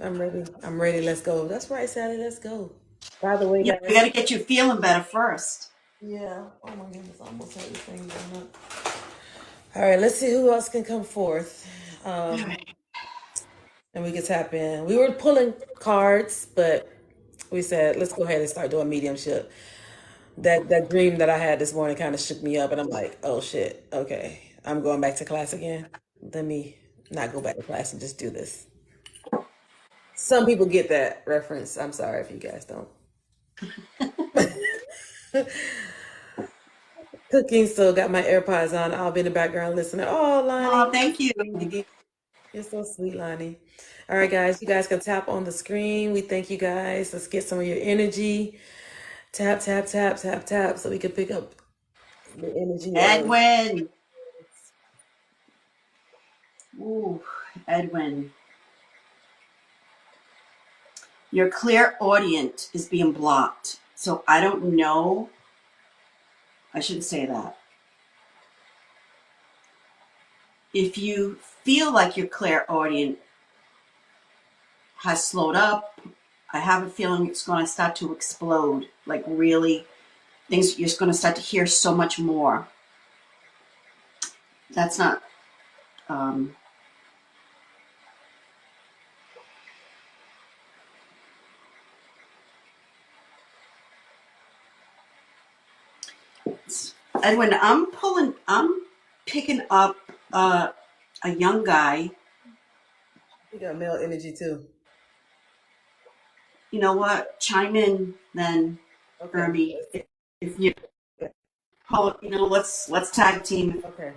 I'm ready. I'm ready. Let's go. That's right, Sally. Let's go. By the way, Yeah, we guys. got to get you feeling better first. Yeah. Oh my goodness. I almost had this thing going up. All right. Let's see who else can come forth. All Um, right. and we can tap in. We were pulling cards, but we said let's go ahead and start doing mediumship. That dream that I had this morning kind of shook me up, and I'm like, oh shit. Okay, I'm going back to class again. Let me not go back to class and just do this. Some people get that reference. I'm sorry if you guys don't. Cooking, so got my AirPods on. I'll be in the background listening. Oh, Lonnie, Oh, thank you. sweet. You're so sweet, Lonnie. All right, guys, you guys can tap on the screen. We thank you guys. Let's get some of your energy. Tap, tap, tap, tap, tap, so we can pick up the energy of. Edwin. Ooh, Edwin. Your clairaudient is being blocked. So I don't know. I shouldn't say that. If you feel like your clairaudient has slowed up, I have a feeling it's going to start to explode. Like really, things you're going to start to hear so much more. That's not. Um, Edwin, I'm picking up a young guy. We got male energy too. You know what? Chime in then, Okay. Ermi. If you, let's tag team. Okay.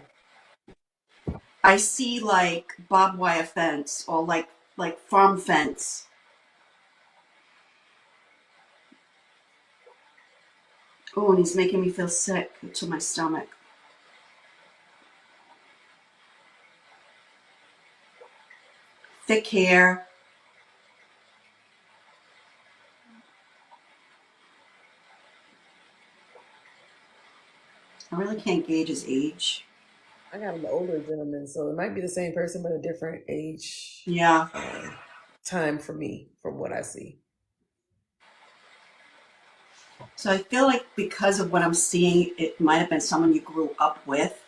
I see like barbed wire fence or like farm fence. Oh, and he's making me feel sick to my stomach. Thick hair. I really can't gauge his age. I got an older gentleman, so it might be the same person, but a different age Yeah. time for me, from what I see. So I feel like because of what I'm seeing, it might have been someone you grew up with.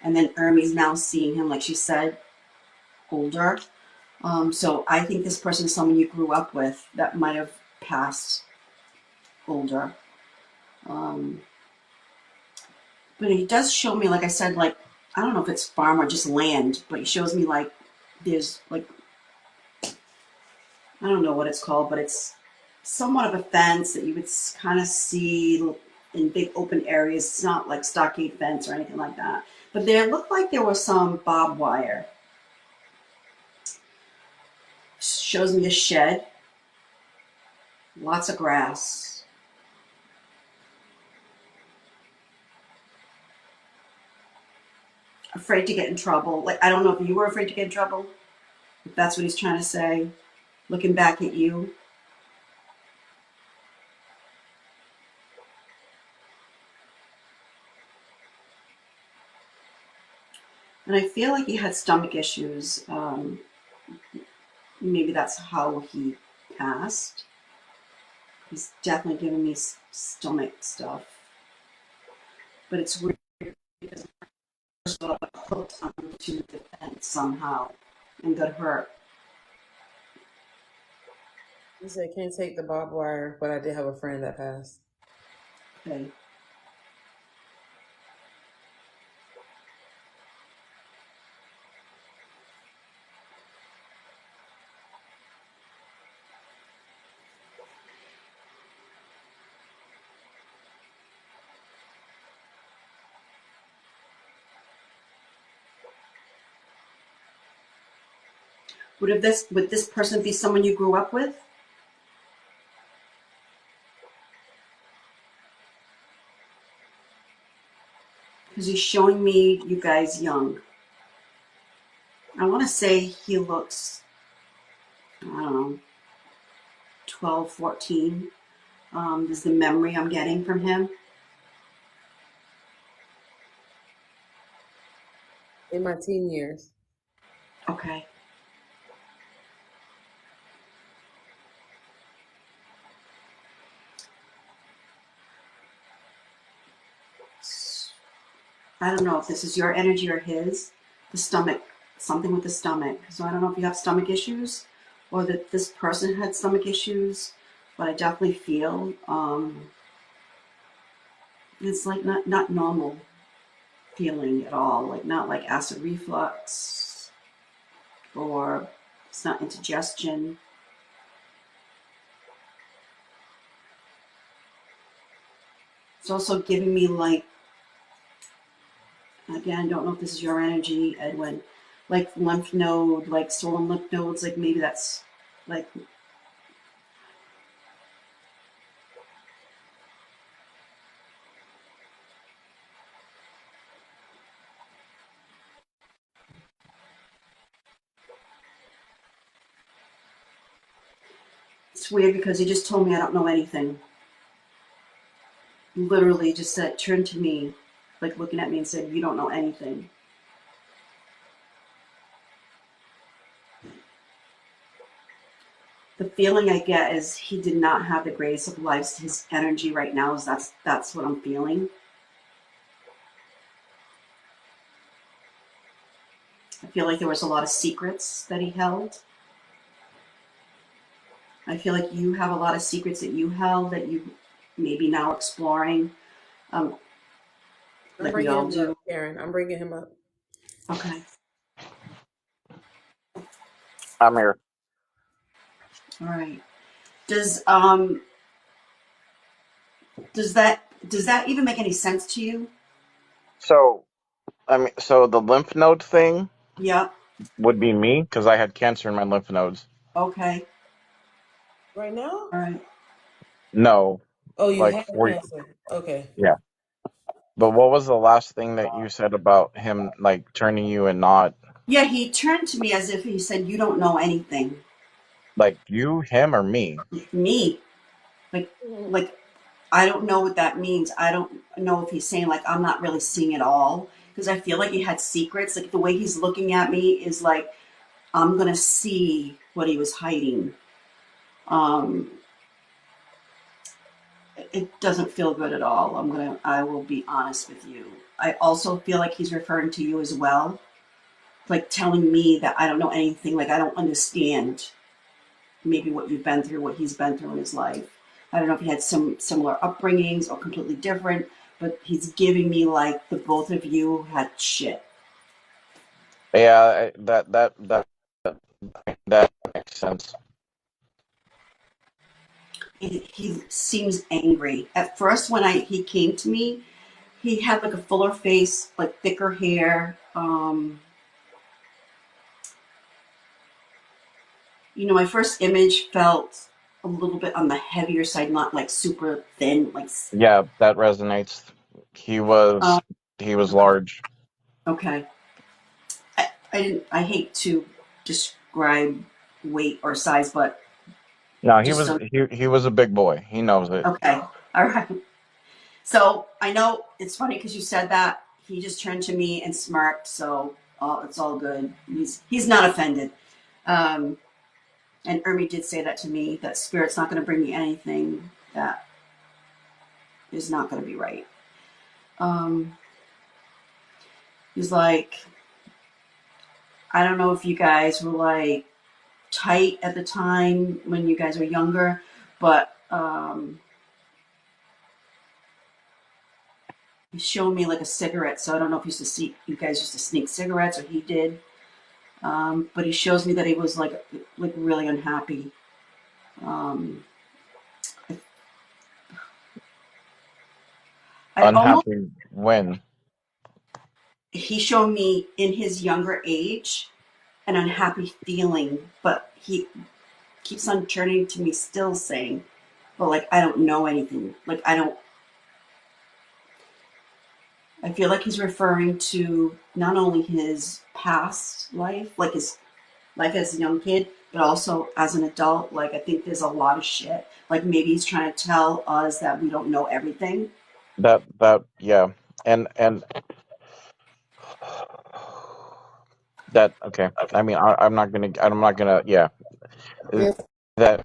And then Ermi's now seeing him, like she said, older. So I think this person is someone you grew up with that might have passed older. Um, but he does show me, like I said, like, I don't know if it's farm or just land, but he shows me like there's like, I don't know what it's called, but it's somewhat of a fence that you would kind of see in big open areas. It's not like stockade fence or anything like that. But there looked like there was some barbed wire. Shows me a shed, lots of grass. Afraid to get in trouble. Like, I don't know if you were afraid to get in trouble, if that's what he's trying to say, looking back at you. And I feel like he had stomach issues. Maybe that's how he passed. He's definitely giving me stomach stuff. But it's weird because I got hooked onto the fence somehow and got hurt. You said can't take the barbed wire, but I did have a friend that passed. Okay. Would this person be someone you grew up with? Because he's showing me you guys young. I want to say he looks, I don't know, 12, 14. Is the memory I'm getting from him. In my teen years. Okay. I don't know if this is your energy or his. The stomach, something with the stomach. So I don't know if you have stomach issues or that this person had stomach issues, but I definitely feel it's like not normal feeling at all. Like not like acid reflux or it's not indigestion. It's also giving me like, again, I don't know if this is your energy, Edwin, like lymph node, like swollen lymph nodes, like maybe that's like it's weird because he just told me I don't know anything. Literally just said, turned to me, like looking at me and said, "You don't know anything." The feeling I get is he did not have the greatest of lives. His energy right now is that's what I'm feeling. I feel like there was a lot of secrets that he held. I feel like you have a lot of secrets that you held that you maybe now exploring, um, I'm like we bringing all him up, do. Karen. I'm bringing him up. Okay, I'm here. all right. Does does that even make any sense to you? So, so the lymph node thing Yeah. would be me because I had cancer in my lymph nodes. Okay. Right now? All right. No, Oh, you like had 4. cancer. Okay. Yeah. But what was the last thing that you said about him like turning you and not Yeah, he turned to me as if he said, "You don't know anything." like you, him, or me? Me, like, Mhm. like I don't know what that means. I don't know if he's saying like I'm not really seeing it all because I feel like he had secrets. Like the way he's looking at me is like I'm gonna see what he was hiding. Um, it doesn't feel good at all. I will be honest with you. I also feel like he's referring to you as well, like telling me that I don't know anything. Like I don't understand maybe what you've been through, what he's been through in his life. I don't know if he had some similar upbringings or completely different, but he's giving me like the both of you had shit. Yeah, that makes sense. He seems angry. At first, when I he came to me, he had like a fuller face, like thicker hair. My first image felt a little bit on the heavier side, not like super thin. Like, Yeah, that resonates. He uh, was he was okay, large. okay. I didn't. I hate to describe weight or size, but No, he just was so he was a big boy. He knows it. okay. All right. So I know it's funny because you said that. He just turned to me and smirked. So it's all good. He's not offended. Um, and Ermi did say that to me. That spirit's not going to bring me anything that is not going to be right. Um, he's like, I don't know if you guys were like tight at the time when you guys were younger, but he showed me like a cigarette. So I don't know if you guys used to sneak cigarettes or he did. But he shows me that he was like really unhappy. Um, I almost Unhappy when. he showed me in his younger age an unhappy feeling, but he keeps on turning to me, still saying, "Well, like I don't know anything. Like I don't." I feel like he's referring to not only his past life, like his life as a young kid, but also as an adult. Like I think there's a lot of shit. Like maybe he's trying to tell us that we don't know everything. That yeah. And that okay. I mean, I'm not gonna yeah. Yes. That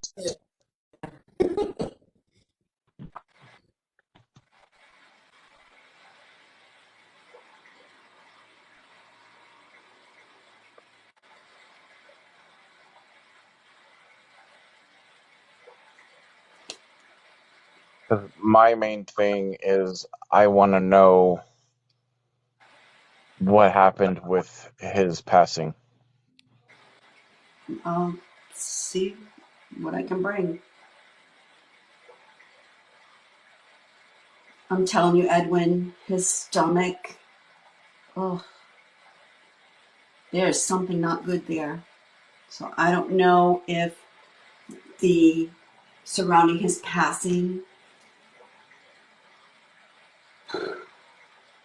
'Cause my main thing is I want to know what happened with his passing. I'll see what I can bring. I'm telling you, Edwin, his stomach, oh, there's something not good there. So I don't know if the surrounding his passing,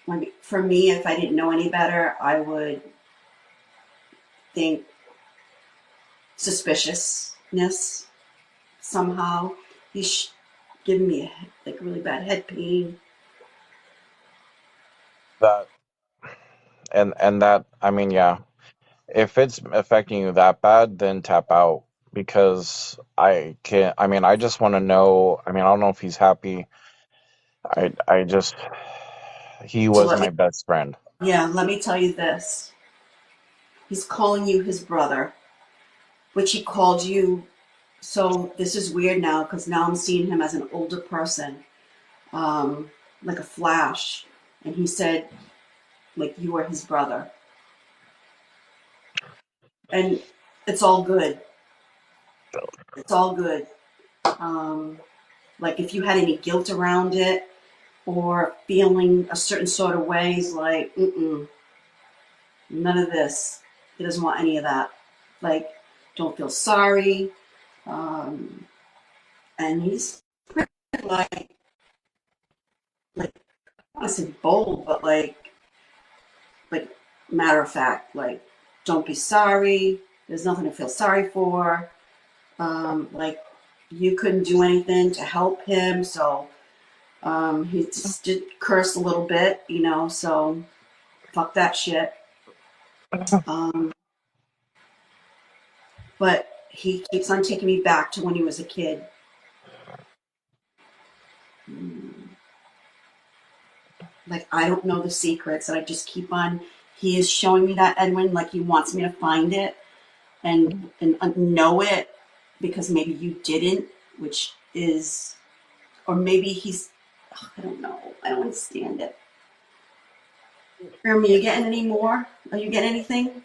like for me, if I didn't know any better, I would think suspiciousness somehow. He's giving me like really bad head pain. That and that, I mean, yeah. If it's affecting you that bad, then tap out, because I can't. I mean, I just want to know. I mean, I don't know if he's happy. I just, he So was let me, my best friend. yeah, let me tell you this. He's calling you his brother, which he called you. So this is weird now because now I'm seeing him as an older person, like a flash. And he said, like, you were his brother. And it's all good. It's all good. Um, like, if you had any guilt around it or feeling a certain sort of ways, like, none of this. He doesn't want any of that. Like, don't feel sorry. Um, and he's like, I want to say bold, but like matter of fact, like, don't be sorry. There's nothing to feel sorry for. Like, you couldn't do anything to help him, so he just did curse a little bit, so fuck that shit. Um, but he keeps on taking me back to when he was a kid. Like, I don't know the secrets, and I just keep on. He is showing me that, Edwin, like he wants me to find it and know it because maybe you didn't, which is, or maybe he's, I don't know. I don't understand it. Ermi, you getting any more? Are you getting anything?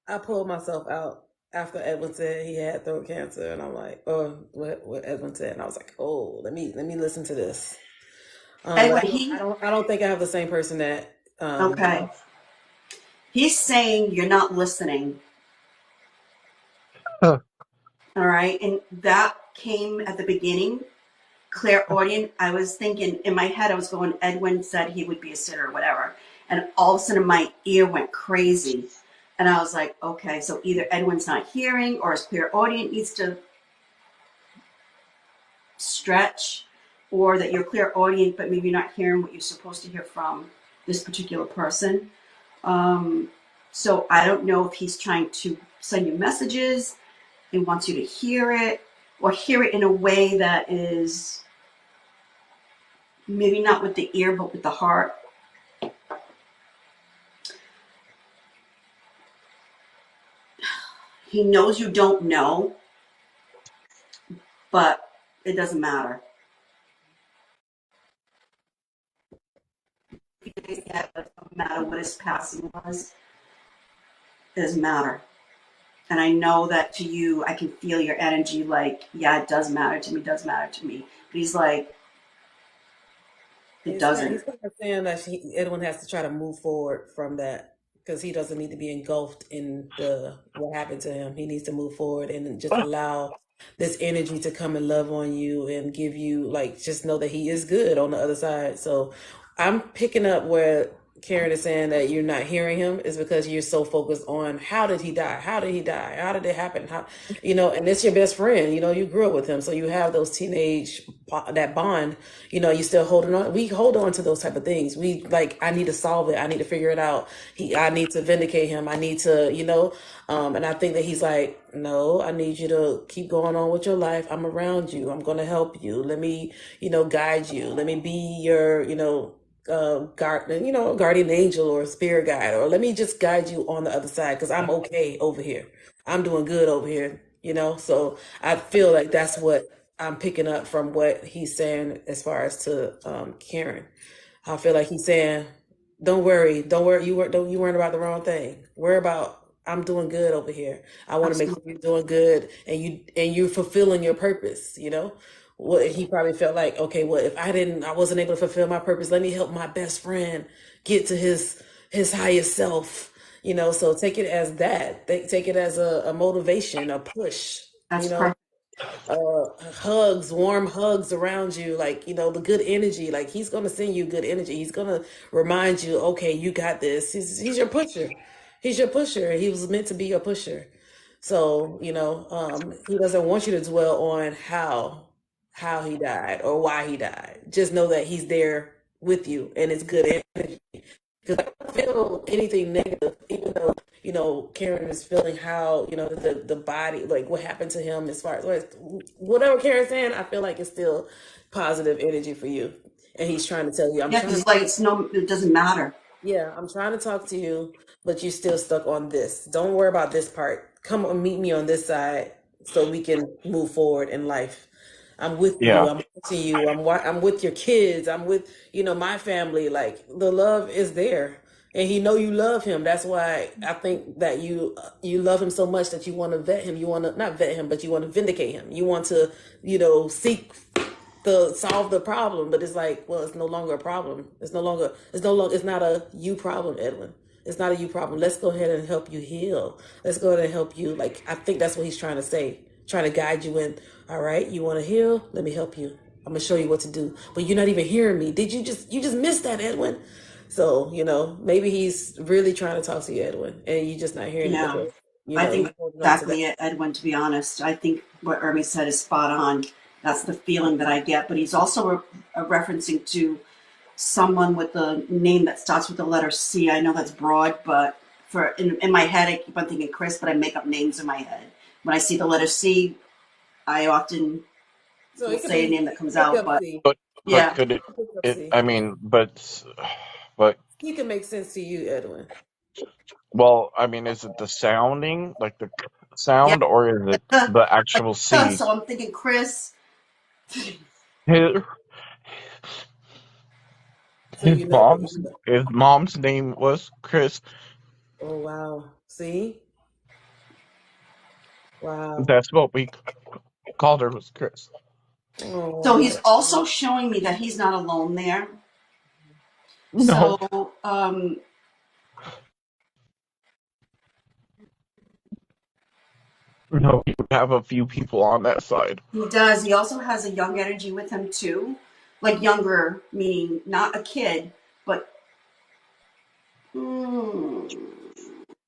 I pulled myself out after Edwin said he had throat cancer, and I'm like, oh, what Edwin said, and I was like, oh, let me listen to this. But Edwin, I don't think I have the same person that okay. He's saying you're not listening. All right. And that came at the beginning. Clairaudient, I was thinking in my head, I was going, Edwin said he would be a sitter or whatever. And all of a sudden my ear went crazy. And I was like, okay, so either Edwin's not hearing or his clairaudient needs to stretch, or that you're clairaudient, but maybe you're not hearing what you're supposed to hear from this particular person. Um, so I don't know if he's trying to send you messages and wants you to hear it, or hear it in a way that is maybe not with the ear, but with the heart. He knows you don't know, but it doesn't matter. It doesn't matter what his passing was. It doesn't matter. And I know that to you, I can feel your energy like, yeah, it does matter to me, does matter to me. But he's like, it he's doesn't. kind of saying that Edwin has to try to move forward from that because he doesn't need to be engulfed in the what happened to him. He needs to move forward and just allow this energy to come and love on you and give you like just know that he is good on the other side. So I'm picking up where Karen is saying that you're not hearing him is because you're so focused on how did he die? How did he die? How did it happen? How and it's your best friend, you grew up with him. So you have those teenage that bond, you still holding on. We hold on to those type of things. We like, I need to solve it. I need to figure it out. I need to vindicate him. I need to, and I think that he's like, no, I need you to keep going on with your life. I'm around you. I'm going to help you. Let me, guide you. Let me be your, guardian angel or spirit guide, or let me just guide you on the other side because I'm okay over here. I'm doing good over here. So I feel like that's what I'm picking up from what he's saying as far as to Karen. I feel like he's saying, don't worry, you weren't about the wrong thing. Worry about I'm doing good over here. I want to make sure Absolutely. you're doing good and you're fulfilling your purpose. You know, what he probably felt like, okay, well, if I wasn't able to fulfill my purpose, let me help my best friend get to his highest self. You know, so take it as that. Take it as a motivation, a push. You That's know, perfect. hugs, warm hugs around you, like, the good energy. Like, he's gonna send you good energy. He's gonna remind you, okay, you got this. He's your pusher. He's your pusher. He was meant to be your pusher. So, he doesn't want you to dwell on how he died or why he died. Just know that he's there with you and it's good energy. Because I don't feel anything negative, even though, Karen is feeling how, the body, like what happened to him as far as whatever Karen's saying, I feel like it's still positive energy for you. And he's trying to tell you, Yeah, because it's like it doesn't matter. I'm trying to talk to you, but you're still stuck on this. Don't worry about this part. Come and meet me on this side so we can move forward in life. I'm with Yeah. you. I'm watching you. I'm with your kids. I'm with, my family. Like, the love is there. And he know you love him. That's why I think that you love him so much that you want to vet him. You want to not vet him, but you want to vindicate him. You want to, seek the solve the problem, but it's like, well, it's no longer a problem. It's not a you problem, Edwin. It's not a you problem. Let's go ahead and help you heal. Let's go ahead and help you. Like, I think that's what he's trying to say, trying to guide you in. All right, you want to heal? Let me help you. I'm gonna show you what to do. But you're not even hearing me. Did you just missed that, Edwin? So, maybe he's really trying to talk to you, Edwin, and you're just not hearing it Yeah. because, I you're think holding on to that. exactly it, Edwin, to be honest. I think what Ermi said is spot on. That's the feeling that I get. But he's also referencing to someone with a name that starts with the letter C. I know that's broad, but in my head, I keep on thinking Chris, but I make up names in my head. When I see the letter C, I often So will it could say a be name that comes pick out. up But C. But yeah, could it, Pick up it C. I mean, but He can make sense to you, Edwin. well, I mean, is it the sounding, like the yeah. sound, or is it the actual C? So I'm thinking Chris. His, So his you know that mom's his mom's name was Chris. oh wow. See? Wow. That's what we called her, was Chris. Oh, So he's that's also showing me that he's not alone there. No, So no, you have a few people on that side. he does. He also has a young energy with him too, like younger, meaning not a kid, but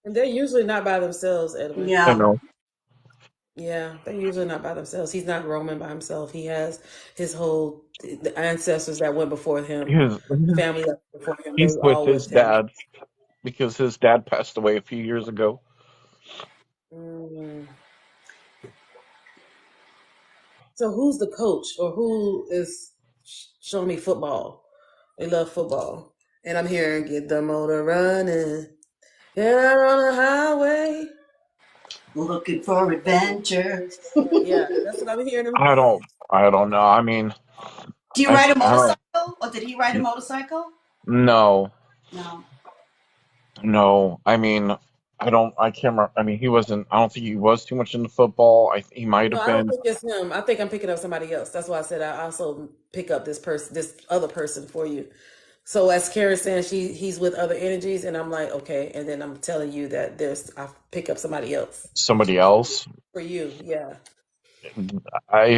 and they're usually not by themselves, Edwin. I yeah. know. Yeah, they're usually not by themselves. He's not roaming by himself. He has his whole the ancestors that went before him, His, family that went before him, they he's were with all his with him. dad because his dad passed away a few years ago. Mm. So who's the coach or who is showing me football? They love football. And I'm hearing get the motor running. Get out on the highway. Looking for adventure. Yeah, that's what I'm hearing them. I don't know. I mean, Do you I, ride a I don't. motorcycle? Or did he ride a motorcycle? No, No. no. I mean, I can't remember. I mean, he wasn't. I don't think he was too much into football. He might No, have I don't been. think it's him. I think I'm picking up somebody else. That's why I said I also pick up this other person for you. So as Karen's saying, he's with other energies, and I'm like, okay, and then I'm telling you that I pick up somebody else Somebody else. for you. Yeah, I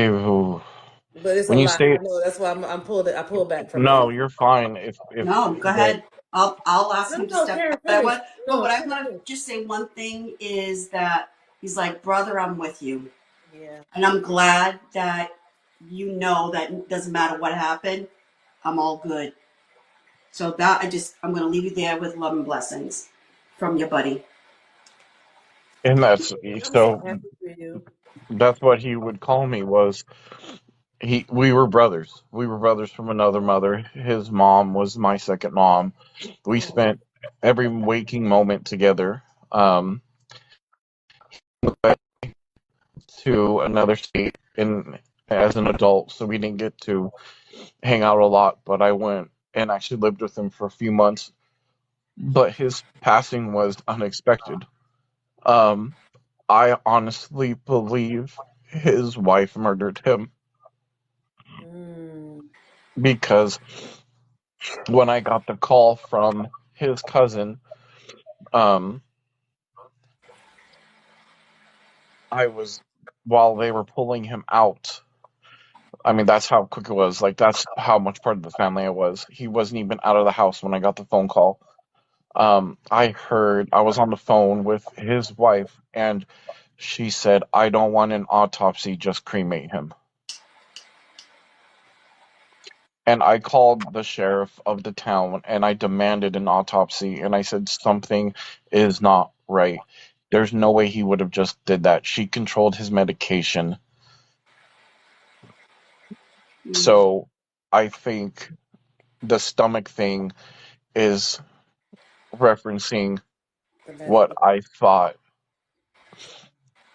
but it's a when you lot. say I know that's why I pulled back from it. no, you're fine. If No, go but ahead. I'll ask No, him to no, step Karen, down. But finish. but what No, I finish, want to finish. just say one thing is that he's like, brother, I'm with you. Yeah. And I'm glad that you know that it doesn't matter what happened, I'm all good. So that I'm gonna leave you there with love and blessings from your buddy. and I'm so so happy for you. that's what he would call me, was we were brothers. We were brothers from another mother. His mom was my second mom. We Oh, spent every waking moment together. Um to another state, and as an adult, so we didn't get to hang out a lot. But I went and actually lived with him for a few months. But his passing was unexpected. Um, I honestly believe his wife murdered him Mm. because when I got the call from his cousin, um, I was while they were pulling him out. I mean, that's how quick it was. Like, that's how much part of the family I was. He wasn't even out of the house when I got the phone call. I was on the phone with his wife, and she said, "I don't want an autopsy, just cremate him." And I called the sheriff of the town and I demanded an autopsy, and I said, something is not right. There's no way he would have just did that. She controlled his medication. Mm. So I think the stomach thing is referencing The what medical. I thought.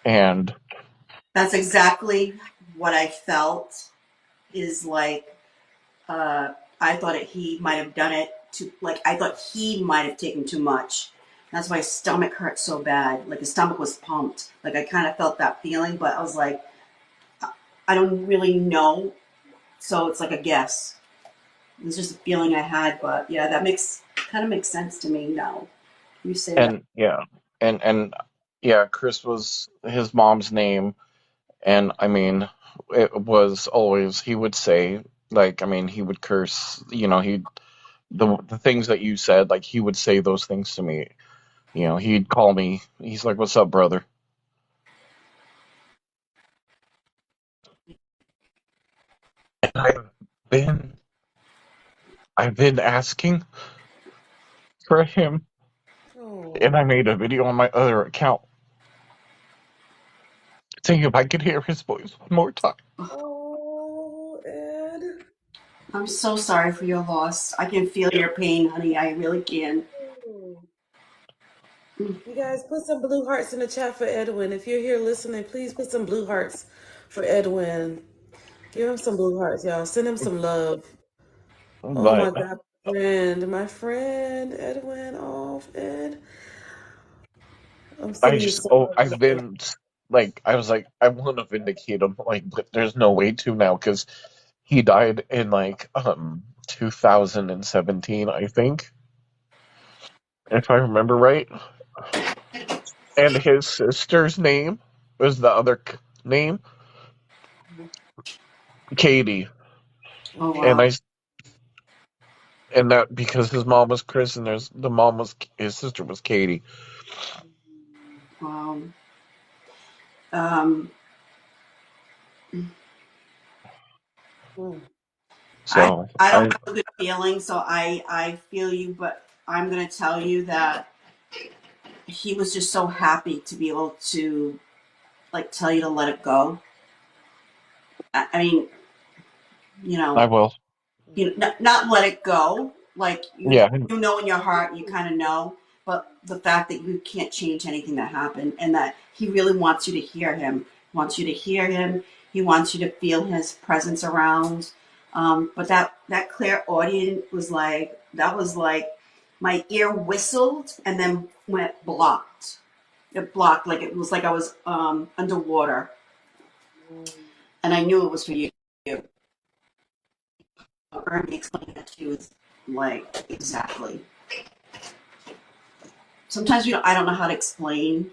And That's exactly what I felt. Is like uh, I thought he might have done it to like I thought he might have taken too much. That's why his stomach hurt so bad. Like his stomach was pumped. Like I kind of felt that feeling, but I was like, I don't really know. So it's like a guess. It's just a feeling I had, but yeah, that makes kind of makes sense to me now. You say that. and yeah, and yeah, Chris was his mom's name, and I mean, it was always he would say, like, I mean, he would curse, he the things that you said, like he would say those things to me. He'd call me. He's like, "What's up, brother?" And been I've been asking for him, and Oh, I made a video on my other account saying if I could hear his voice one more time. oh, Ed. I'm so sorry for your loss. I can feel your pain, honey. I really can. Oh. You guys put some blue hearts in the chat for Edwin. If you're here listening, please put some blue hearts for Edwin. Give him some blue hearts, y'all. Send him some love. Oh my But God, my friend Edwin. Oh, Ed, I'm I sending you just, so oh, much I've love. been like, I was like, I want to vindicate him, like, but there's no way to now because he died in like 2017, I think, if I remember right. And his sister's name was the other name, Katie. Oh And wow. I and that because his mom was Chris and the mom was his sister was Katie. Um, um, Mm. I So I don't I have a good feeling, so I feel you, but I'm gonna tell you that he was just so happy to be able to like tell you to let it go. I mean, you I know, will. not let it go. Like Yeah, you know in your heart, you kind of know, but the fact that you can't change anything that happened, and that he really wants you to hear him, wants you to hear him. He wants you to feel his presence around. But that clairaudience was like that was like my ear whistled and then went blocked. It blocked like it was like I was underwater, and I knew it was for you. Ernie explained that to you like exactly. Sometimes I don't know how to explain,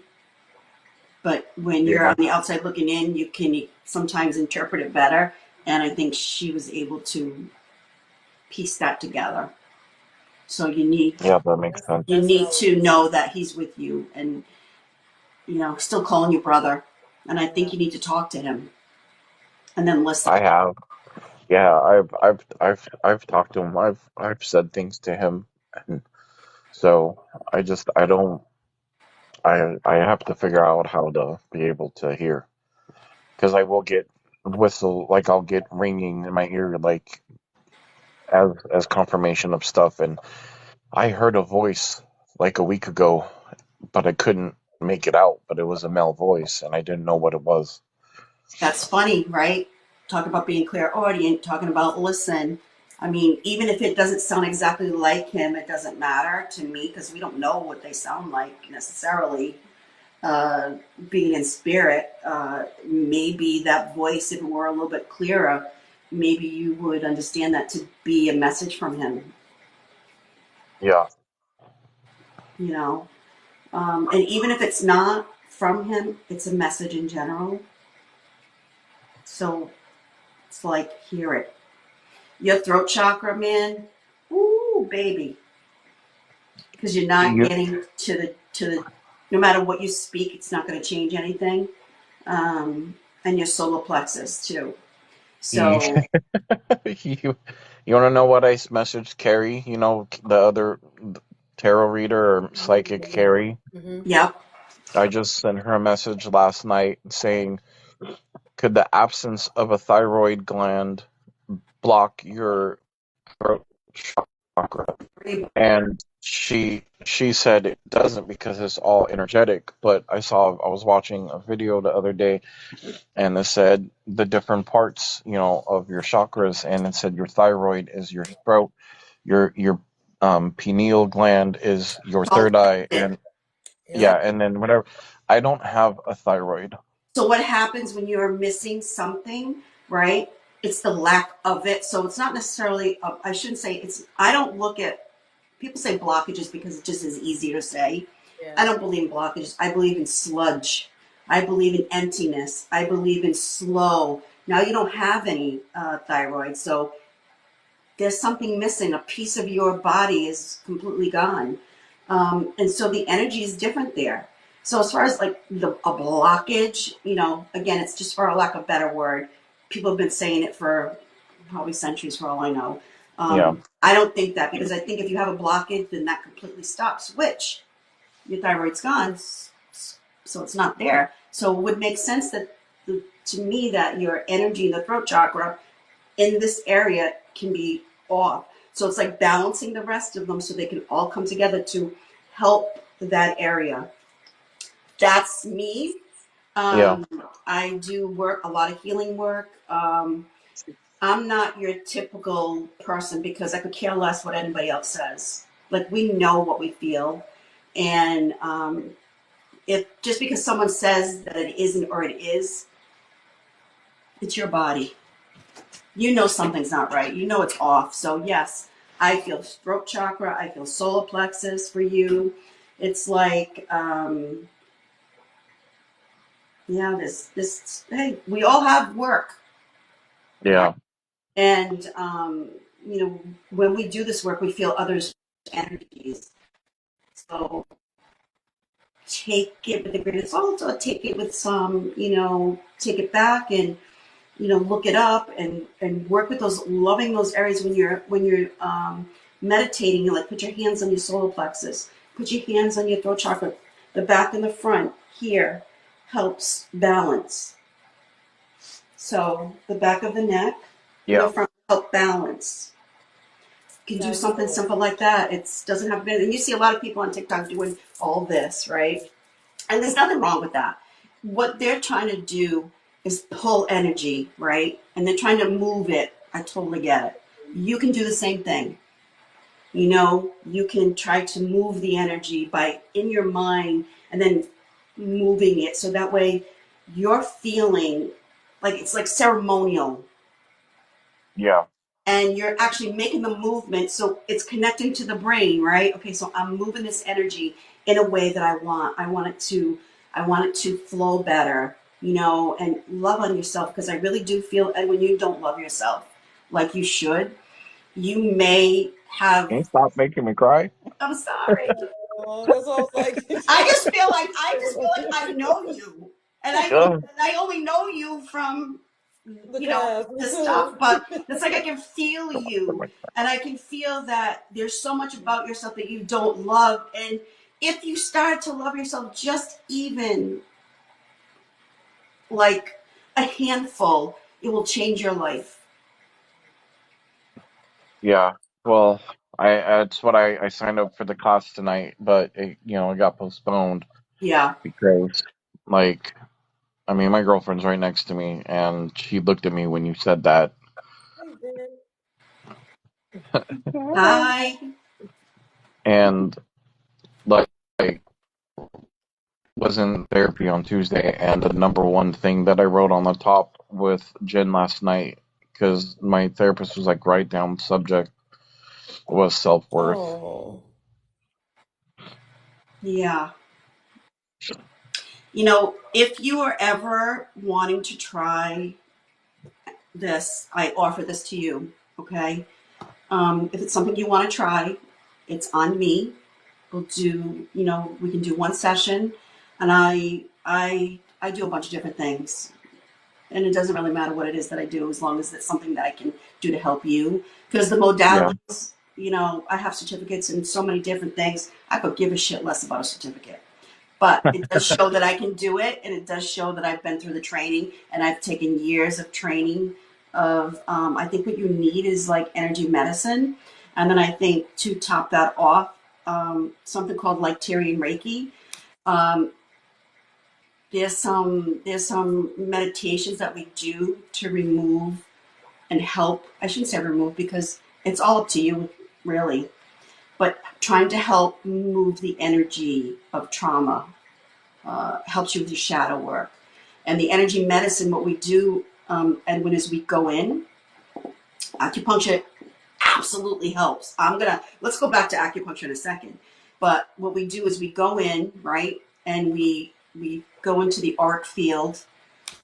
but when you're yeah, on the outside looking in, you can sometimes interpret it better. And I think she was able to piece that together. So yeah. That makes you sense. That's what I need was. to know that he's with you, and still calling you brother. And I Yeah. think you need to talk to him and then listen. I have. Yeah, I've talked to him. I've said things to him, and so I don't. I have to figure out how to be able to hear because I will get whistle like I'll get ringing in my ear like as confirmation of stuff. And I heard a voice like a week ago, but I couldn't make it out. But it was a male voice, and I didn't know what it was. That's funny, right? talking about being clairaudient, talking about listen. I mean, even if it doesn't sound exactly like him, it doesn't matter to me because we don't know what they sound like necessarily. Being in spirit, maybe that voice, if it were a little bit clearer, maybe you would understand that to be a message from him, Yeah. you know. And even if it's not from him, it's a message in general. So it's like, hear it. Your throat chakra, man, ooh, baby, because you're not You, getting to the. No matter what you speak, it's not going to change anything. And your solar plexus too. you, So you, you want to know what I messaged Carrie? You know, the other tarot reader or psychic Carrie? Mm-hmm. yep. I just sent her a message last night saying, could the absence of a thyroid gland block your throat chakra? And she said it doesn't because it's all energetic. But I was watching a video the other day, and it said the different parts, of your chakras, and it said your thyroid is your throat, your pineal gland is your All third eye, connected. and yeah, Yep. and then whatever. I don't have a thyroid. So what happens when you're missing something, right? It's the lack of it. So it's not necessarily. I shouldn't say it's. I don't look at people say blockages because it just is easier to say. Yeah. I don't believe in blockages. I believe in sludge. I believe in emptiness. I believe in slow. Now you don't have any thyroid, so there's something missing. A piece of your body is completely gone. And so the energy is different there. So as far as like a blockage, again, it's just for a lack of a better word. People have been saying it for probably centuries for all I know. Yeah, I don't think that because I think if you have a blockage, then that completely stops, which your thyroid's gone, so it's not there. So it would make sense that to me that your energy in the throat chakra in this area can be off. So it's like balancing the rest of them so they can all come together to help that area. That's me. yeah, Um, I do work a lot of healing work. I'm not your typical person because I could care less what anybody else says. Like we know what we feel, and if just because someone says that it isn't or it is, it's your body. You know something's not right. You know it's off. So yes, I feel throat chakra. I feel solar plexus for you. It's like, yeah, this. Hey, we all have work, right? yeah, And when we do this work, we feel others' energies. So take it with a grain of salt, or take it with some, take it back and look it up and work with those, loving those areas when you're meditating. Like put your hands on your solar plexus, put your hands on your throat chakra, the back and the front here helps balance. So the back of the neck and the yeah. front help balance. You can do That's something cool. simple like that. It doesn't have to be, and you see a lot of people on TikTok doing all this, right? And there's nothing wrong with that. What they're trying to do is pull energy, right? And they're trying to move it. I totally get it. You can do the same thing. You can try to move the energy by in your mind and then moving it so that way you're feeling like it's like ceremonial Yeah. and you're actually making the movement so it's connecting to the brain, right? Okay, so I'm moving this energy in a way that I want it to flow better, and love on yourself because I really do feel, and when you don't love yourself like you should, you may Can have. you stop making me cry? I'm sorry. Oh, that's all I was like. I just feel like I know you, and Ugh. I only know you from The past, me this too. stuff, but it's like I can feel you, and I can feel that there's so much about yourself that you don't love, and if you start to love yourself just even like a handful, it will change your life. Yeah. Well, that's what I signed up for the class tonight, but it got postponed Yeah. because like I mean, my girlfriend's right next to me, and she looked at me when you said that. Hey, Ben. Hi. And like was in therapy on Tuesday, and the number one thing that I wrote on the top with Jen last night, because my therapist was like, write down subject, was self worth. Oh. Yeah. If you are ever wanting to try this, I offer this to you. Okay. If it's something you want to try, it's on me. We'll do, we can do one session, and I do a bunch of different things, and it doesn't really matter what it is that I do as long as it's something that I can do to help you. Because the Yeah, modalities, I have certificates in so many different things. I could give a shit less about a certificate. But it does show that I can do it, and it does show that I've been through the training, and I've taken years of training. I think what you need is like energy medicine, and then I think to top that off, something called like Tyrian Reiki. Um, there's some meditations that we do to remove and help. I shouldn't say remove because it's all up to you, really. But trying to help move the energy of trauma helps you with your shadow work. And the energy medicine, what we do, Edwin, is we go in. Acupuncture absolutely helps. Let's go back to acupuncture in a second. But what we do is we go in, right? And we go into the auric field,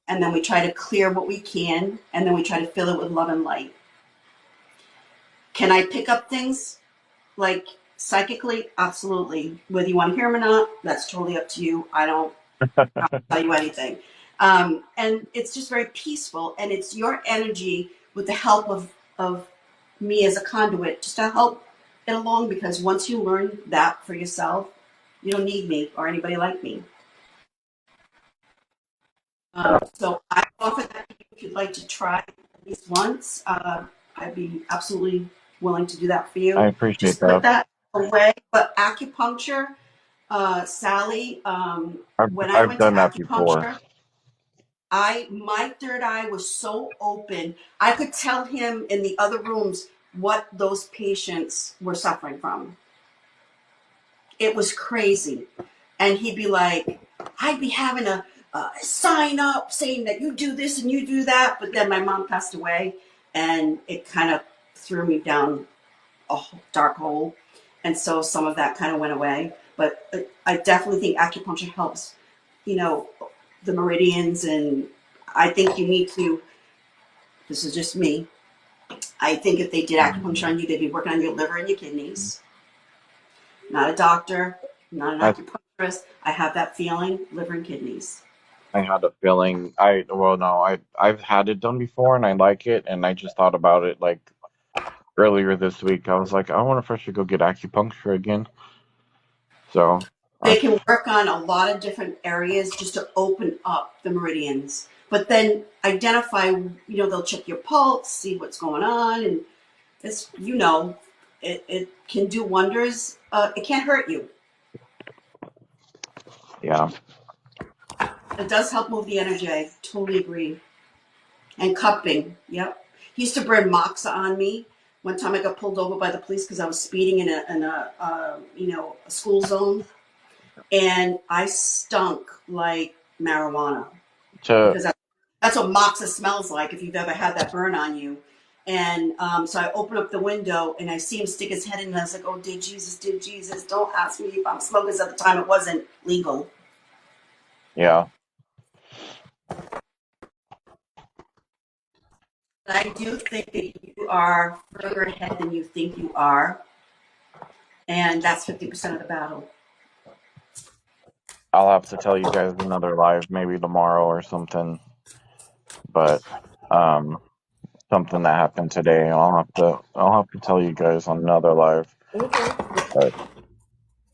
and then we try to clear what we can, and then we try to fill it with love and light. Can I pick up things like psychically? Absolutely. Whether you want to hear them or not, that's totally up to you. I don't tell you anything. And it's just very peaceful, and it's your energy with the help of me as a conduit just to help it along, because once you learn that for yourself, you don't need me or anybody like me. So I offer that to you if you'd like to try at least once. I'd be absolutely willing to do that for I you. appreciate Just put that. that away. But acupuncture, Sally, when I I've went to done that before. acupuncture, my third eye was so open. I could tell him in the other rooms what those patients were suffering from. It was crazy. And he'd be like, I'd be having a sign up saying that you do this and you do that. But then my mom passed away, and it kind of threw me down a dark hole. And so some of that kind of went away. But I definitely think acupuncture helps, you know, the meridians. And I think you need to, this is just me, I think if they did acupuncture on you, they'd be working on your liver and your kidneys. Not a doctor, not an I acupuncturist. I have that feeling, liver and kidneys. I had a feeling. Well, no, I've had it done before, and I like it, and I just thought about it like earlier this week. I was like, I wonder if I should go get acupuncture again. So I They can work on a lot of different areas just to open up the meridians. But then identify, they'll check your pulse, see what's going on, and it can do wonders. It can't hurt you. yeah. It does help move the energy. I totally agree. And cupping, yep. He used to burn moxa on me. One time I got pulled over by the police because I was speeding in a school zone, and I stunk like marijuana, To because that's what moxa smells like if you've ever had that burn on you. And so I open up the window and I see him stick his head in, and I was like, oh, dear Jesus, don't ask me if I'm smoking. Because at the time it wasn't legal. yeah. But I do think that you are further ahead than you think you are. And that's 50% of the battle. I'll have to tell you guys another live, maybe tomorrow or something. But um, something that happened today, I'll have to tell you guys on another live. Okay. But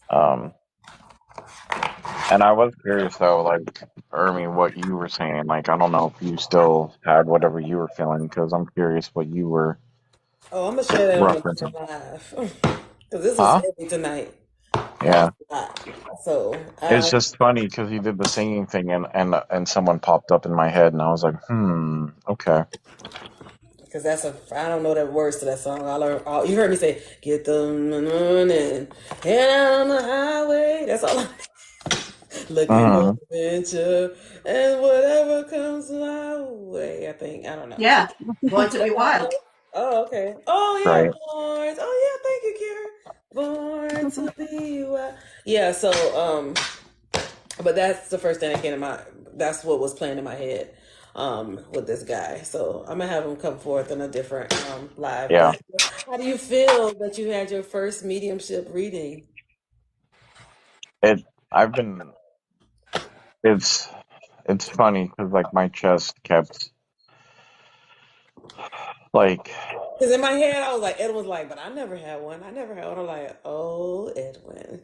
um, and I was curious though, like Ermi, what you were saying. Like, I don't know if you still had whatever you were feeling, because I'm curious what you were Oh, I'm gonna share that on referencing. another live. Because this was Huh? heavy tonight. Yeah. So, It's just funny because he did the singing thing, and someone popped up in my head, and I was like, okay. because that's I don't know the words to that song. You heard me say, "Get them running, head out on the highway." That's all. Looking for Hmm. adventure and whatever comes my way. I think I don't know. Yeah, Born to That's be how it Wild. goes. Oh, okay. Oh yeah, Right. born. Oh yeah, thank you, Karen. Born to be wild. Yeah. So but that's the first thing that came to my. That's what was playing in my head. With this guy, so I'm gonna have him come forth in a different live. Yeah. But how do you feel that you had your first mediumship reading? It. I've been. It's. It's funny because like my chest kept like Because in my head, I was like, Edwin was like, but I never had one. I never had one. I'm like, oh, Edwin.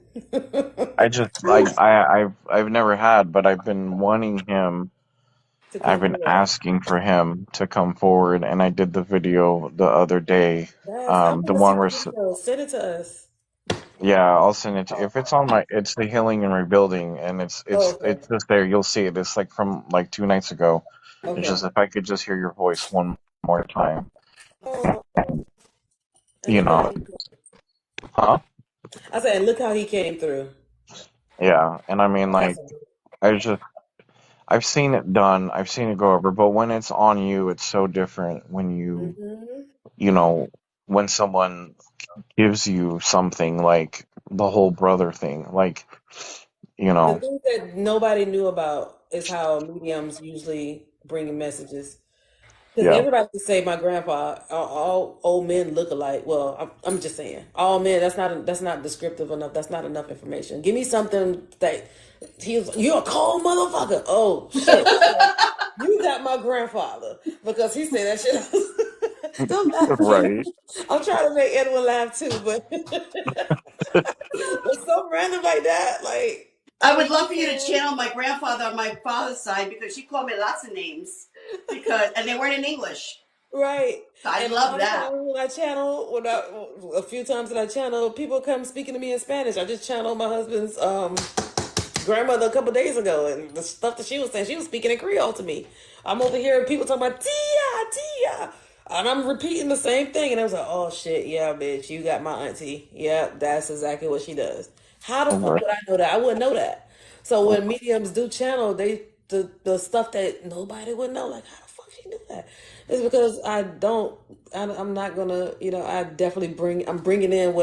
I just like I've never had, but I've been wanting him. To I've come been forth. asking for him to come forward, and I did the video the other day. Yes, I want The to see one the where video. Send it to us. yeah, I'll send it to you. If it's on my, it's the healing and rebuilding, and it's Oh, it's okay. it's just there. You'll see it. It's like from like 2 nights ago. It's Okay. just if I could just hear your voice one more time, Oh, and you look how know, huh? I said, look how he came through. Yeah, and I mean, That's like, awesome. I just I've seen it done. I've seen it go over, but when it's on you, it's so different when Hmm. you know, when someone gives you something like the whole brother thing, like, you The know, thing that nobody knew about is how mediums usually bring messages. Because yeah, everybody can say my grandpa, all old men look alike. Well, I'm just saying, all men. That's not descriptive enough. That's not enough information. Give me something that you're a cold motherfucker. Oh shit! Okay, you got my grandfather because he said that shit. Don't laugh. right, I'm trying to make Edwin laugh too, but but so random like that, like I I would was love just for you to saying. channel my grandfather on my father's side because she called me lots of names and they weren't in English. Right. So I'd And a lot love of that. times when I channel, a few times that I channel, people come speaking to me in Spanish. I just channeled my husband's grandmother a couple days ago, and the stuff that she was saying, she was speaking in Creole to me. I'm over here, people talking about tia, tia, and I'm repeating the same thing. And I was like, oh shit, yeah, bitch, you got my auntie. Yeah, that's exactly what she does. How the fuck right, would I know that? I wouldn't know that. So when mediums do channel, the stuff that nobody would know, like how the fuck she knew that? It's because I'm not gonna, I definitely I'm bringing in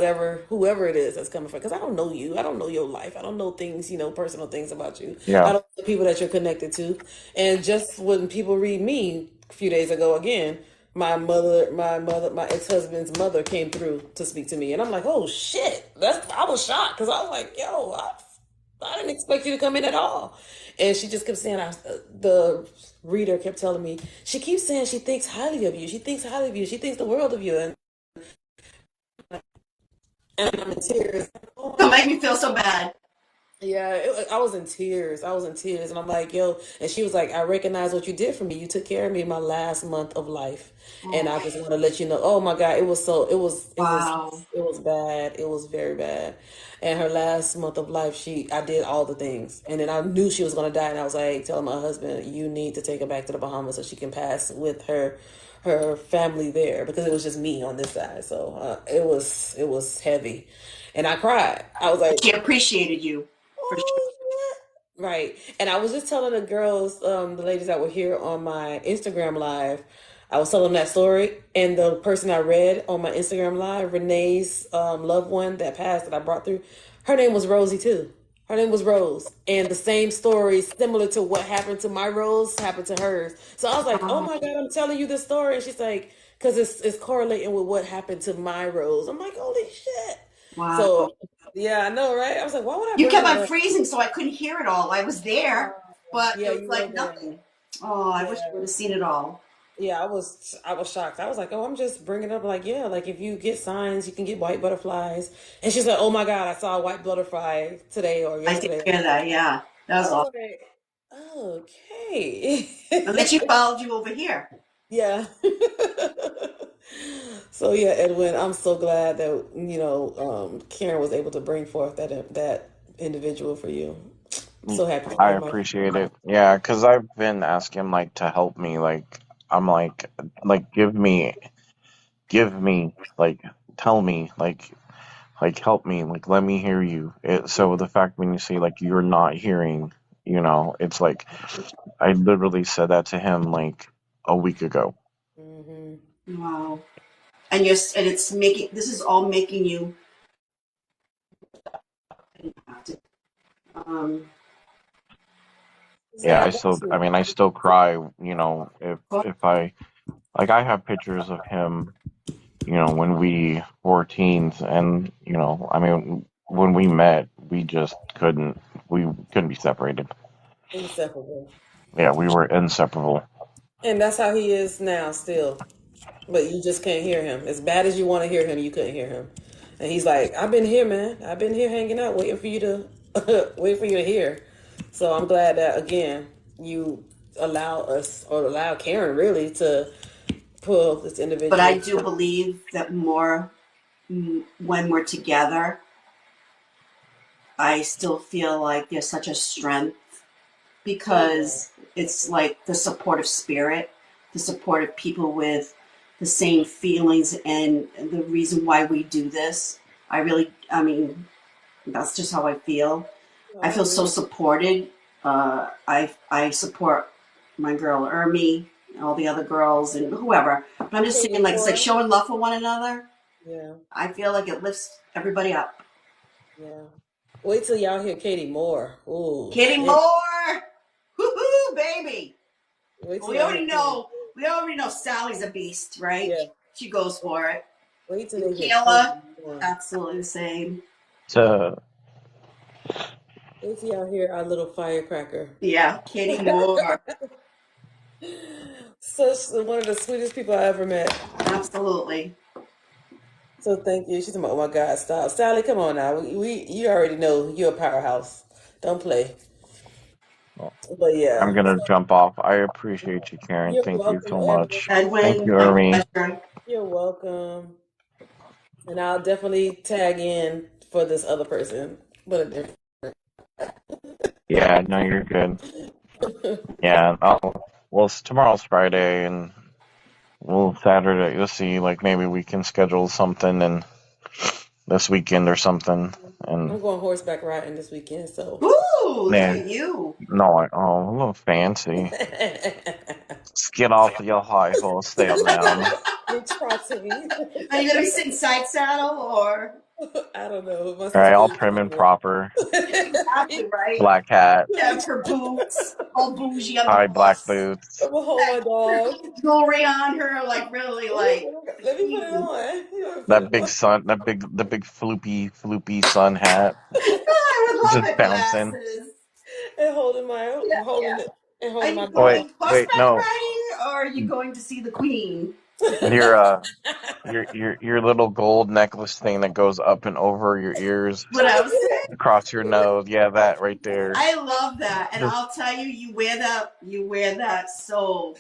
whoever it is that's coming from, because I don't know you. I don't know your life. I don't know things, personal things about you. yeah, I don't know the people that you're connected to. And just when people read me a few days ago, again, my ex-husband's mother came through to speak to me. And I'm like, oh shit. I was shocked because I was like, yo, I didn't expect you to come in at all. And she just kept saying, the reader kept telling me, she keeps saying she thinks highly of you. She thinks highly of you. She thinks the world of you. And I'm in tears. Oh my Don't God. make me feel so bad. Yeah, I was in tears. I was in tears. And I'm like, yo. And she was like, I recognize what you did for me. You took care of me my last month of life. And Oh, I just want to let you know, oh my God, wow. it was bad. It was very bad. And her last month of life, I did all the things. And then I knew she was going to die. And I was like, telling my husband, you need to take her back to the Bahamas so she can pass with her family there, because it was just me on this side. So it was heavy. And I cried. I was like, She appreciated you for sure. oh, yeah. Right. And I was just telling the girls, the ladies that were here on my Instagram live, I was telling them that story. And the person I read on my Instagram live, Renee's loved one that passed that I brought through, her name was Rosie too. Her name was Rose. And the same story, similar to what happened to my Rose, happened to hers. So I was like, oh Oh, my God, I'm telling you this story. And she's like, because it's correlating with what happened to my Rose. I'm like, holy shit. wow. So yeah, I know, right? I was like, why would I You bring kept that on up? freezing, so I couldn't hear it all. I was there, but Yeah, it was you were like there. nothing. Oh, I Yeah, wish I would have seen it all. yeah, I was shocked. I was like, oh, I'm just bringing up, like, yeah, like if you get signs, you can get white butterflies. And she's like, oh my God, I saw a white butterfly today or I did yesterday. hear that. Yeah, that I was was awesome. like, okay. And then she followed you over here. Yeah. So yeah, Edwin, I'm so glad that Karen was able to bring forth that individual for you. I'm so happy for I you, my appreciate it. Yeah, because I've been asking him like to help me. Like I'm like give me, like tell me, like help me, like let me hear you. So the fact when you say like you're not hearing, it's like I literally said that to him like a week ago. hmm Wow. And it's making, this is all making you um Yeah, Zach, that's I you. mean, I still cry, if I like I have pictures of him, when we were teens, and I mean, when we met, we couldn't be separated. Inseparable. Yeah, we were inseparable. And that's how he is now, still. But you just can't hear him. As bad as you want to hear him, you couldn't hear him. And he's like, I've been here, man. I've been here hanging out, waiting for you to wait for you to hear. So I'm glad that again you allow us or allow Karen really to pull this but I individual. do believe that more when we're together, I still feel like there's such a strength Oh yeah. because it's like the supportive spirit, the supportive people with the same feelings, and the reason why we do this. I mean, that's just how I feel. No, I I feel so agree. supported. I support my girl Ermi, all the other girls, and whoever. But I'm just Katie saying, like it's like Moore. showing love for one another. Yeah, I feel like it lifts everybody up. yeah. Wait till y'all hear Katie Moore. Ooh, Kitty shit. Moore, woohoo, baby. Wait Well, till y'all hear Katie. we already know Sally's a beast, right? Yeah. She goes for it. Wait till And they hear Katie Kayla, Moore. absolutely the same. So Wait till y'all hear our little firecracker. Yeah, Kitty Moore, Such one of the sweetest people I ever met. absolutely. So thank you. She's like, oh my God, stop. Sally, come on now. You already know you're a powerhouse. Don't play. well, But I'm yeah. gonna jump off. I appreciate you, Karen. You're Thank you welcome, so Edwin. much. Thank Edwin, you, my Ermi. pleasure. You're welcome. And I'll definitely tag in for this other person. But a different. Yeah, no, you're good. Yeah, tomorrow's Friday, and Saturday. Let's see, like maybe we can schedule something and this weekend or something. And I'm going horseback riding this weekend, so. Ooh, look man, at you. no, a little fancy. Just get off your high horse there, man. We're trotting. Are you gonna be sitting side saddle or I don't know. My All right, sister all is prim and comfortable. proper. exactly right? Black hat, Have her boots, all bougie on the high black horse, boots, I'm gonna hold my dog. jewelry on her, like really like Let me put it queen. on. You know, put that it big on. sun, the big floopy sun hat, I would love just my bouncing. glasses. And holding my Yeah, holding yeah. it and Are holding my you Oh dog. wait, going wait, horseback no, riding or are you going to see the queen? your your little gold necklace thing that goes up and over your ears, What I was saying. across your nose. Yeah, that right there. I love that, and Just I'll tell you, you wear that so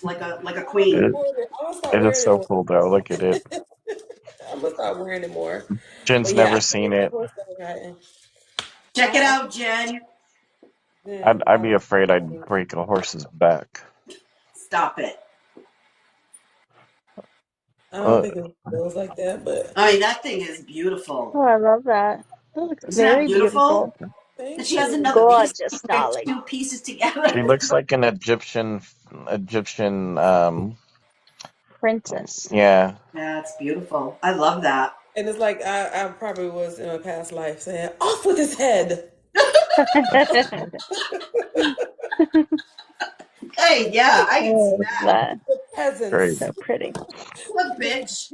like a I'm gonna queen. support it. I'm gonna start it is wearing it so more. cool though. Look at it. I'm gonna start wearing it more. But Jen's yeah, never I can't seen wait for it. horseback riding. Check it out, Jen. I'd be I'm afraid I'd excited. break a horse's back. Stop it. I don't Uh, think it goes like that, but I mean, that thing is beautiful. Oh, I love that. That looks Isn't that very beautiful? beautiful. And thank she has you. another piece, Gorgeous, like darling. two pieces together. she looks like an Egyptian. Princess. Yeah. That's beautiful. I love that. And it's like I probably was in a past life saying, "Off with his head." Hey, yeah, I can see Oh, that. that. The Great. peasants. So pretty. What bitch?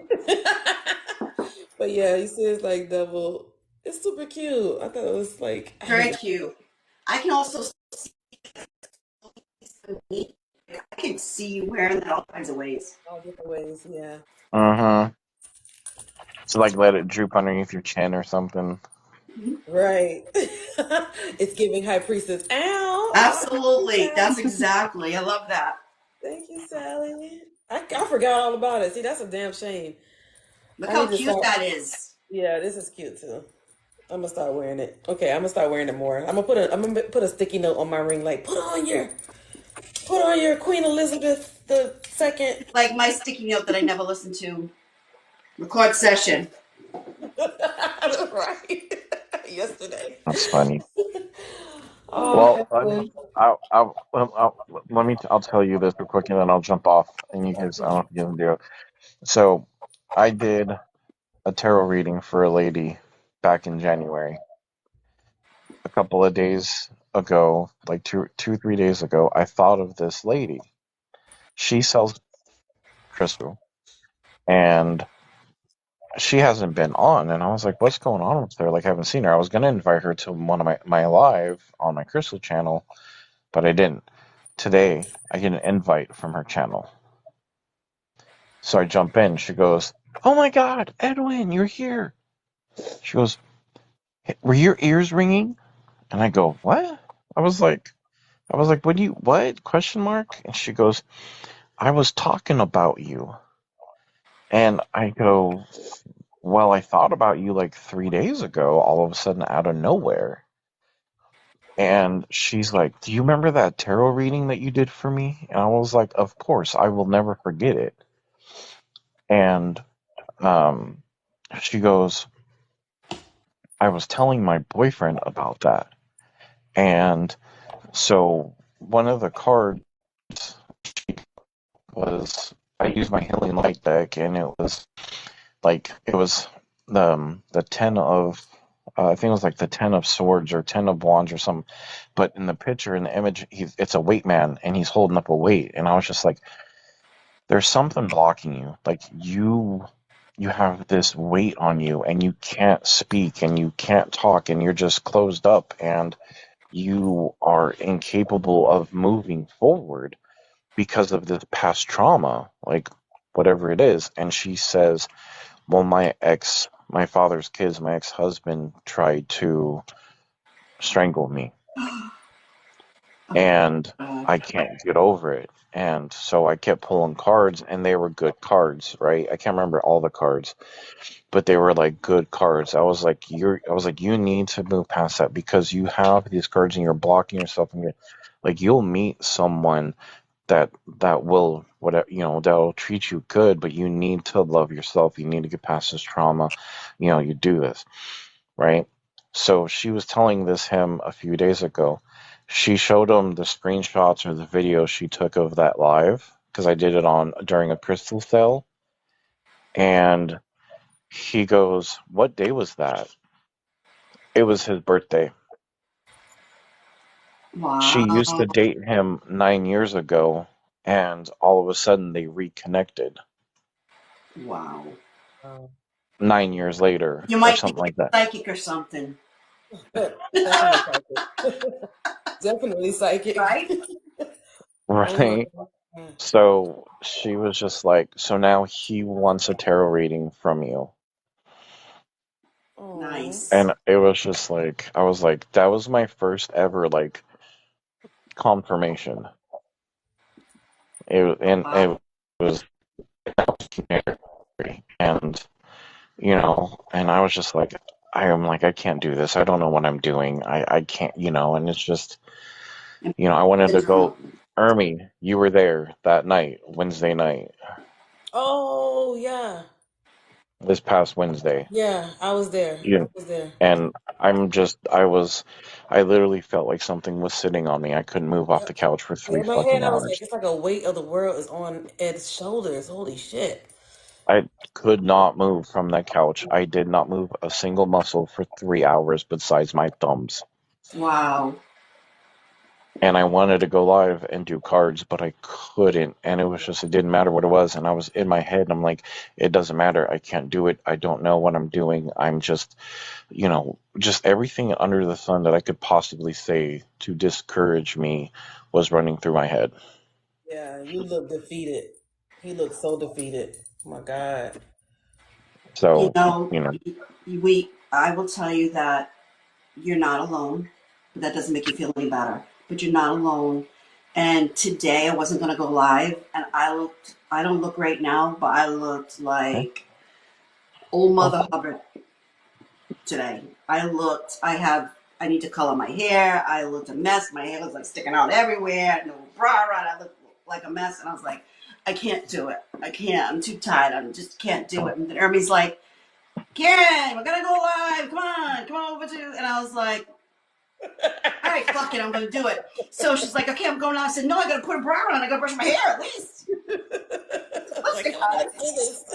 But yeah, you see, it's like double. It's super cute. I thought it was like I Very need cute. I can also see, I can see you wearing that all kinds of ways. all different ways. Yeah, Uh-huh. So like let it droop underneath your chin or something. right. It's giving high priestess. Ow! Oh, thank you, Absolutely. That's Sally. exactly. I love that. Thank you, Sally. I forgot all about it. See, that's a damn shame. Look I how need to cute start. that is. Yeah, this is cute too. I'm gonna start wearing it. Okay, I'm gonna start wearing it more. I'm gonna put a sticky note on my ring, like put on your Queen Elizabeth the second. Like my sticky note that I never listened to. Record session. Right. Yesterday. That's funny. Oh, Well, Edwin. I'll tell you this real quick, and then I'll jump off, and you guys, I don't know if you can do it. So, I did a tarot reading for a lady back in January. A couple of days ago, like 3 days ago, I thought of this lady. She sells crystal, and she hasn't been on, and I was like, "What's going on with her? Like, I haven't seen her." I was gonna invite her to one of my live on my crystal channel, but I didn't. Today, I get an invite from her channel. So I jump in. She goes, "Oh my God, Edwin, you're here." She goes, "Hey, were your ears ringing?" And I go, "What?" I was like, what? Question mark? And she goes, "I was talking about you." And I go, "Well, I thought about you like 3 days ago, all of a sudden out of nowhere." And she's like, "Do you remember that tarot reading that you did for me?" And I was like, "Of course, I will never forget it." And um, she goes, "I was telling my boyfriend about that." And so one of the cards was, I used my healing light deck, and it was the 10 of, I think it was like the 10 of swords or 10 of wands or something. But in the picture, in the image, it's a weight man, and he's holding up a weight. And I was just like, there's something blocking you. Like, you have this weight on you, and you can't speak, and you can't talk, and you're just closed up, and you are incapable of moving forward because of this past trauma, like whatever it is. And she says, "Well, my father's kids, my ex-husband tried to strangle me, Oh, and God. I can't get over it." And so I kept pulling cards, and they were good cards, right? I can't remember all the cards, but they were like good cards. I was like, you need to move past that, because you have these cards and you're blocking yourself, and like, you'll meet someone that will, whatever, that'll treat you good, but you need to love yourself. You need to get past this trauma. You do this, right? So she was telling him a few days ago. She showed him the screenshots or the video she took of that live, because I did it on during a crystal sale. And he goes, "What day was that?" It was his birthday. She used Wow. to date him 9 years ago, and all of a sudden they reconnected Wow. 9 years later, You or might think something like you're that. psychic or something, Definitely psychic. Definitely psychic. right? Oh my Right? God. So she was just like, "So now he wants a tarot reading from you." Oh. Nice. And it was just like, I was like, that was my first ever, like, confirmation. Wow. It was scary. And I was just like, I am like, I can't do this. I don't know what I'm doing. I can't, and it's just, I wanted The to go. drama. Ermi, you were there that night, Wednesday night, Oh yeah. this past Wednesday. Yeah, I was there. I You was there. and I literally felt like something was sitting on me. I couldn't move off Yep. the couch for Yeah, three in my head fucking I was like, hours. it's like a weight of the world is on Ed's shoulders. Holy shit. I could not move from that couch. I did not move a single muscle for 3 hours besides my thumbs. Wow. And I wanted to go live and do cards, but I couldn't. And it was just, it didn't matter what it was. And I was in my head, and I'm like, it doesn't matter. I can't do it. I don't know what I'm doing. I'm just everything under the sun that I could possibly say to discourage me was running through my head. Yeah, you look defeated. He looked so defeated. Oh my God. You So, know, you know, I will tell you that you're not alone, but that doesn't make you feel any better. But you're not alone. And today I wasn't going to go live, and I don't look right now, but I looked okay. like Old Mother Hubbard today. I need to color my hair. I looked a mess. My hair was like sticking out everywhere. No bra on. I looked like a mess. And I was like, I can't do it. I can't. I'm too tired. I just can't do it. And then Ermi's like, Karen, we're going to go live. Come on over to. And I was like, all right, fuck it. I'm going to do it. So she's like, okay, I'm going on. I said, no, I got to put a bra on. I got to brush my hair at least. Like, come on, let's do this.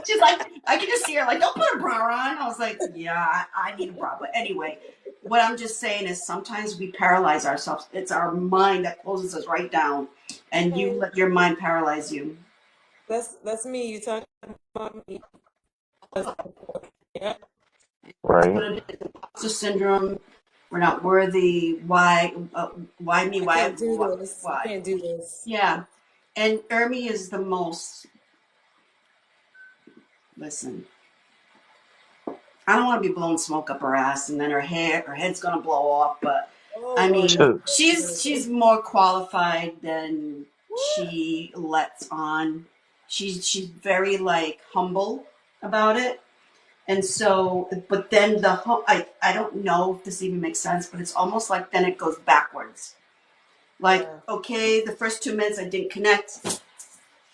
She's like, I can just see her like, don't put a bra on. I was like, yeah, I need a bra. But anyway, what I'm just saying is sometimes we paralyze ourselves. It's our mind that closes us right down, and you let your mind paralyze you. That's me. You talking about me? Yeah. Right. Imposter syndrome. We're not worthy. Why? Why me? I Why? can't do this. Why? I can't do this. Yeah. And Ermi is the most. Listen, I don't want to be blowing smoke up her ass, and then her head's gonna blow off. But Oh, I mean, Sure. she's more qualified than she lets on. She's very like humble about it, and so. But then I don't know if this even makes sense, but it's almost like then it goes backwards. Like, yeah. okay, the first 2 minutes I didn't connect.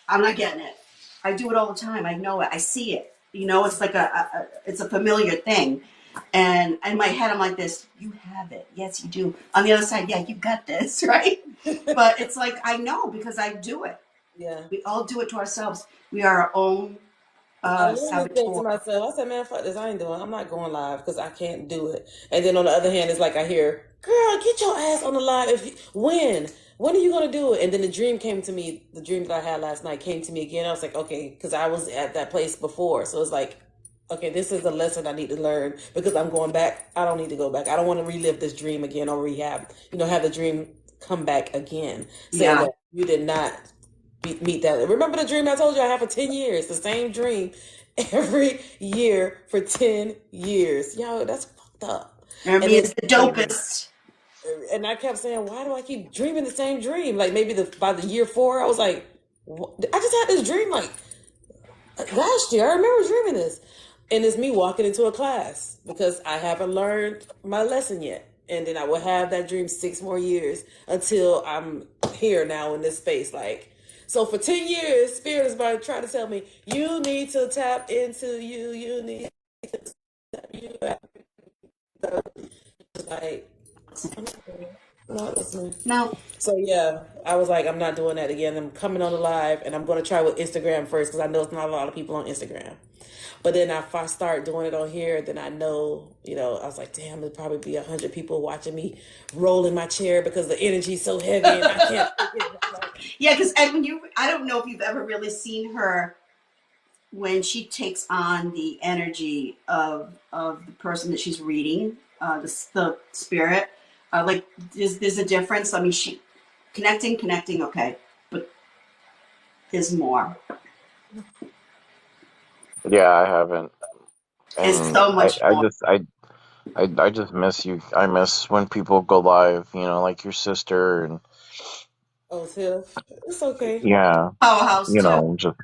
I'm not getting it. I do it all the time. I know it. I see it. You know, it's like it's a familiar thing. And in my head, I'm like this, you have it. Yes, you do. On the other side, yeah, you got this, right? But it's like, I know because I do it. Yeah. We all do it to ourselves. We are our own I literally said to saboteur. myself, I said, man, fuck this. I ain't doing it. I'm not going live because I can't do it. And then on the other hand, it's like I hear, girl, get your ass on the live. When are you going to do it? And then the dream came to me. The dream that I had last night came to me again. I was like, okay, because I was at that place before. So it's like, okay, this is a lesson I need to learn because I'm going back. I don't need to go back. I don't want to relive this dream again or have the dream come back again saying Yeah. that you did not meet that. Remember the dream I told you I had for 10 years? The same dream every year for 10 years. Yo, that's fucked up. And Ermi then, is the dopest. and I kept saying, why do I keep dreaming the same dream? Like maybe by the year 4, I was like, I just had this dream like last year. I remember dreaming this. And it's me walking into a class because I haven't learned my lesson yet. And then I will have that dream 6 more years until I'm here now in this space. Like, so for 10 years, Spirit is about to try to tell me, you need to tap into you. You need to tap you. Like, I'm not listening. No. So yeah, I was like, I'm not doing that again. I'm coming on the live, and I'm going to try with Instagram first because I know it's not a lot of people on Instagram. But then if I start doing it on here, then I know, I was like, damn, there'll probably be 100 people watching me roll in my chair because the energy's so heavy and I can't. Yeah, because I don't know if you've ever really seen her when she takes on the energy of the person that she's reading, the spirit. Like there's a difference. I mean, she connecting, okay, but there's more. Yeah, I haven't. It's And so much more. I just miss you. I miss when people go live, like your sister and Oh, Tiff, it's okay. yeah, Powerhouse too. just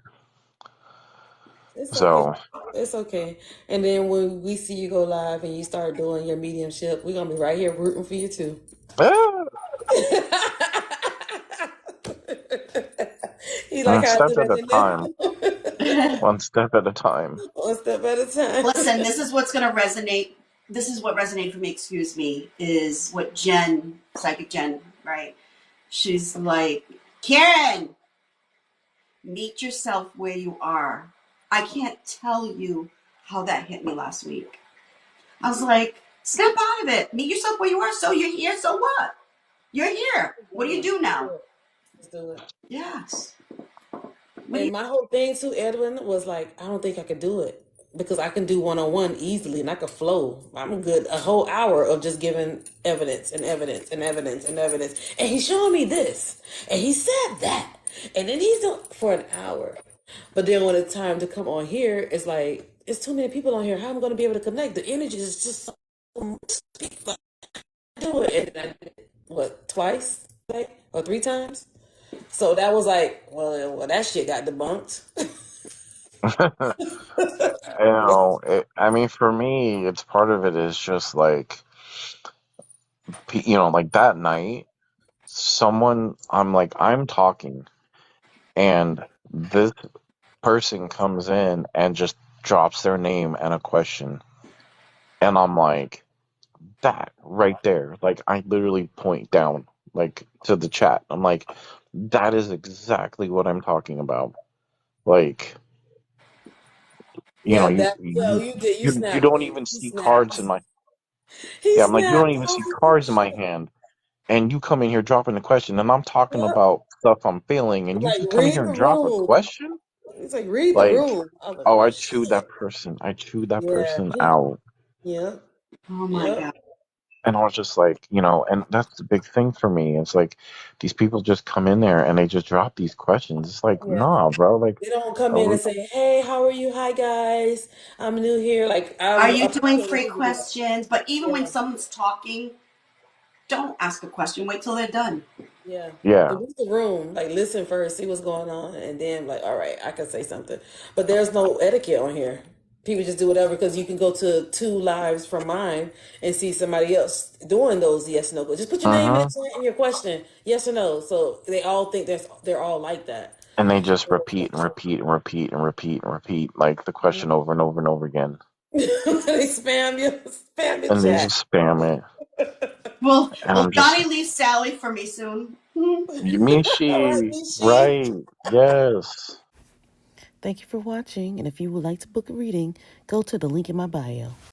It's okay. so It's okay. And then when we see you go live and you start doing your mediumship, we're gonna be right here rooting for you too. ah, You like one how I step did at that, a time. didn't One step at a time. One step at a time. Listen, this is what's going to resonate. This is what resonated for me. Excuse me, is what Psychic Jen, right? She's like, Karen, meet yourself where you are. I can't tell you how that hit me last week. I was like, snap out of it. Meet yourself where you are. So you're here. So what? You're here. What do you do now? Let's do it. Yes. And my whole thing too, Edwin, was like, I don't think I could do it because I can do one-on-one easily and I could flow. I'm good a whole hour of just giving evidence and evidence and evidence and evidence. And he's showing me this and he said that. And then he's doing for an hour. But then when it's time to come on here, it's like, it's too many people on here. How am I going to be able to connect? The energy is just so much. Like, I do it. And I did it, what, twice? Or 3 times? So that was like, well, that shit got debunked. I mean, for me, it's part of it is just like, like that night, I'm talking, and this person comes in and just drops their name and a question. And I'm like, that right there. Like, I literally point down, like, to the chat. I'm like, that is exactly what I'm talking about. Like, Yeah, you that yo, you did you you snapped don't me. even He see cards snapped. in my He yeah. I'm like, you don't snapped. even I see was like, oh cards in my shit. hand, and you come in here dropping a question, and I'm talking Yep. about stuff I'm feeling, and you Like just come in read here the and drop a room. question. He's like, read the Like, room. I was like, oh, oh I chewed shit. that person. I chewed that Yeah. person out. Yeah. Oh my Yep. God. And I was just like, and that's the big thing for me. It's like these people just come in there and they just drop these questions. It's like, Yeah. nah, bro. Like, They don't come in uh, and say, "Hey, how are you? Hi guys, I'm new here." Like Are I'm you doing appreciating when free people do that. questions? But even when Yeah. someone's talking, don't ask a question. Wait till they're done. Yeah. yeah. And read the room. Like listen first, see what's going on, and then like, all right, I can say something. But there's no etiquette on here. People just do whatever because you can go to two lives from mine and see somebody else doing those yes no. Just put your name in the Mm-hmm. chat and your question, yes or no. So they all think they're all like that. And they just repeat and repeat and repeat and repeat and repeat like the question over and over and over again. They spam your And they chat. just spam it. And Will I'm just, Johnny leave Sally for me soon? Hmm. Right, Mishi, Nishi? right? Yes. Thank you for watching, and if you would like to book a reading, go to the link in my bio.